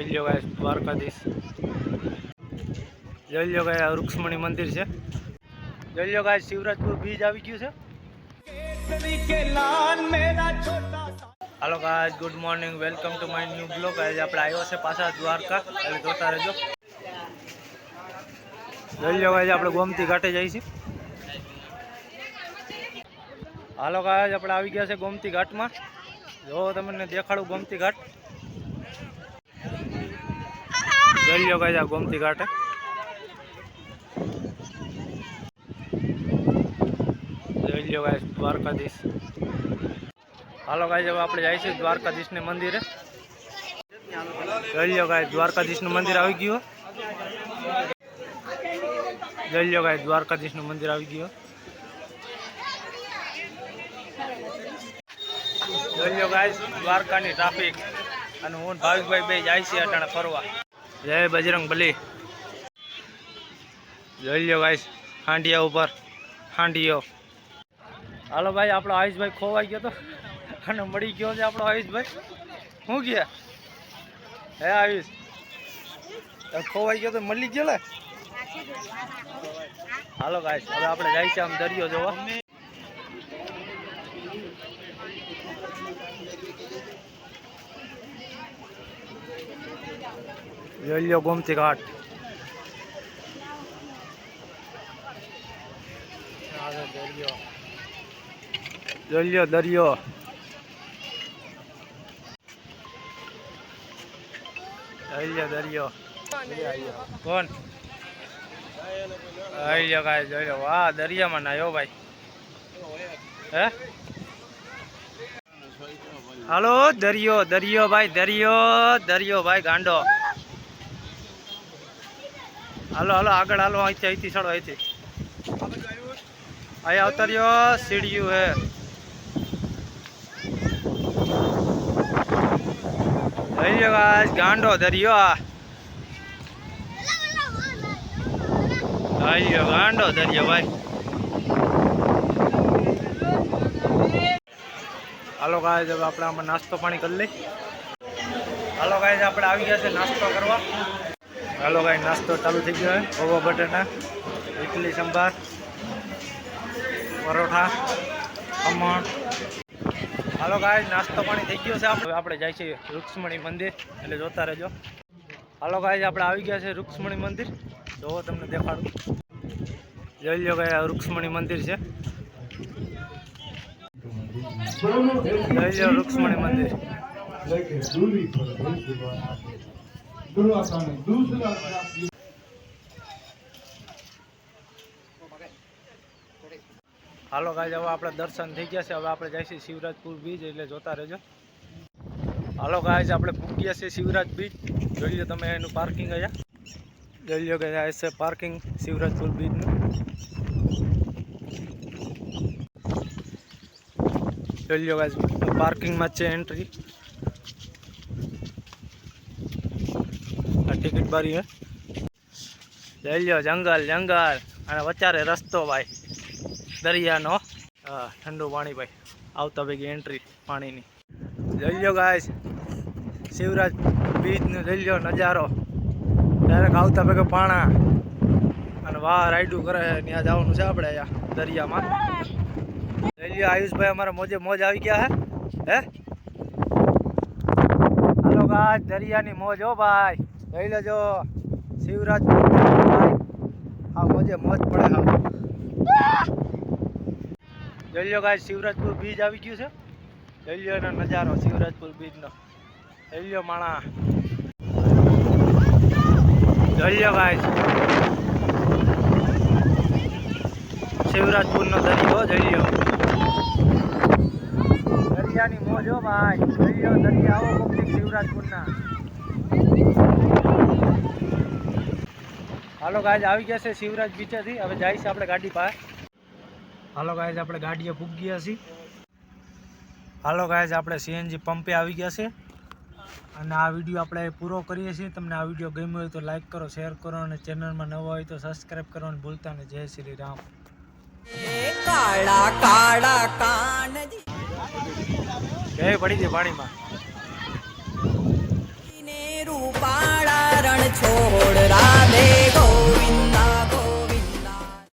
જોઈ લો ગાઈસ દ્વારકાધીશ, જોઈ લો ગાઈસ રૂક્ષ્મણી મંદિર છે, જોઈ લો ગાઈસ શિવરાજપુર બીજ આવી ગયું છે। Hello guys good morning, welcome to my new blog. આજે આપણે આવ્યો છે પાછા દ્વારકા, એટલે જોતા રહેજો। જોઈ લો ગાઈસ આપણે ગોમતી ઘાટે જઈએ છીએ। હાલો ગાઈસ આપણે આવી ગયા છે ગોમતી ઘાટમાં, જો તમને દેખાડું ગોમતી ઘાટ। જોઈ લો ગાઈસ આ ગોમતી ઘાટ, જોઈ લો ગાઈસ દ્વારકાધીશ। હાલો ગાઈસ હવે આપણે જઈએ છીએ દ્વારકાધીશને મંદિરે। જોઈ લો ગાઈસ દ્વારકાધીશનું મંદિર આવી ગયું, જોઈ લો ગાઈસ દ્વારકાધીશનું મંદિર આવી ગયું। જોઈ લો ગાઈસ દ્વારકાની ટ્રાફિક, અને હું ભાવિકભાઈ બે જાય છે અટાણે ફરવા। જય બજરંગ બલી। જોઈ લો ગાઈસ હાંડિયા ઉપર હાંડિયો। હાલો ભાઈ આપણો આયુષભાઈ ખોવાઈ ગયો તો અને મળી ગયો છે આપણો આયુષભાઈ। શું ગયા હે આયુષ, ખોવાઈ ગયો તો મળી ગયો લે। હાલો ગાઈસ હવે આપણે જાય છે આમ દરિયો જોવા। જોઈ લો ગોમતી ઘાટ, જોઈ લો દરિયો, જોઈ લો દરિયો। કોણ જોઈ લો ગાઈસ, જોઈ લો વાહ દરિયામાં નાયો ભાઈ હે। હાલો દરિયો દરિયો ભાઈ, દરિયો દરિયો ભાઈ ગાંડો। હાલો હાલો આગળ હાલો, અહીંથી ચડો, અહીંથી અહીં આવતા રહ્યો, સીડીયું હે। જોઈ લો ગાઈસ ગાંડો દરિયો, જોઈ લો ગાંડો દરિયો ભાઈ। હાલો ગાઈસ હવે આપણે આમાં નાસ્તો પાણી કરી લઈ। હાલો ગાઈસ આપણે આવી ગયા છે નાસ્તો કરવા। હાલો ગાઈસ નાસ્તો ચાલુ થઈ ગયો છે, પૌવા બટેટા, ઇડલી સંભાર, પરોઠા, ખમણ। હાલો ગાઈસ નાસ્તો પાણી થઈ ગયો છે, આપણે જાય છે રૂક્ષ્મણી મંદિર, એટલે જોતા રહેજો। હાલો ગાઈસ આપણે આવી ગયા છે રૂક્ષ્મણી મંદિર, જો તમને દેખાડું। જોઈ લો ગાઈસ રૂક્ષ્મણી મંદિર છે, જોઈ લો રૂક્ષ્મણી મંદિર। હાલો ગાઈસ હવે આપણે દર્શન થઈ ગયા છે, હવે આપણે જઈશું શિવરાજપુર બીચ, એટલે જોતા રહેજો। હાલો ગાઈસ આપણે પૂગ્યા છે શિવરાજ બીચ, જોઈ લો તમે એનું પાર્કિંગ અહીંયા, જોઈ લો કે આ છે પાર્કિંગ શિવરાજપુર બીચનું। જોઈ લો ગાઈસ પાર્કિંગમાં છે એન્ટ્રી, આ ટિકિટ બારી હે। જોઈ લો જંગલ જંગલ અને વચારે રસ્તો ભાઈ દરિયાનો, હા ઠંડુ પાણી ભાઈ આવતા ભેગી એન્ટ્રી પાણીની। જોઈ લો ગાઈસ શિવરાજ બીચનો જોઈ લો નજારો, ડાયરેક્ટ આવતા ભેગો પાણા, અને વાહ રાઈડું કરે છે, ત્યાં જવાનું છે આપણે અહીંયા દરિયામાં। જોઈ લો આયુષભાઈ અમારા મોજે મોજ આવી ગયા હે। હાલો ગાઈસ દરિયાની મોજ હો ભાઈ, જોઈ લેજો શિવરાજ ભાઈ, હા મોજે મોજ પડે હા। જોઈ લો ગાઈસ શિવરાજપુર બીચ આવી ગયું છે, જોઈ લો એનો નજારો શિવરાજપુર બીચનો, જોઈ લો માણા, જોઈ લો ગાઈસ શિવરાજપુરનો દરિયો, જોઈ લો દરિયાની મોજ હો ભાઈ, જોઈ લો દરિયા આવો પબ્લિક શિવરાજપુરના। હાલો ગાઈસ આવી ગયા છે શિવરાજ બીચેથી, હવે જાય છે આપણે ગાડી પાસે। હાલો ગાઈસ આપણે ગાડીએ પૂગી ગયા છીએ। હાલો ગાઈસ આપણે સીએનજી પંપે આવી ગયા છે, અને આ વિડીયો આપણે પૂરો કરીએ છીએ। તમને આ વિડીયો ગમ્યો હોય તો લાઈક કરો, શેર કરો, અને ચેનલમાં નવા હોય તો સબસ્ક્રાઈબ કરવાનું ભૂલતા નહીં। જય શ્રી રામ। કાળા કાળા કાન પડી ગઈ પાણીમાં। છો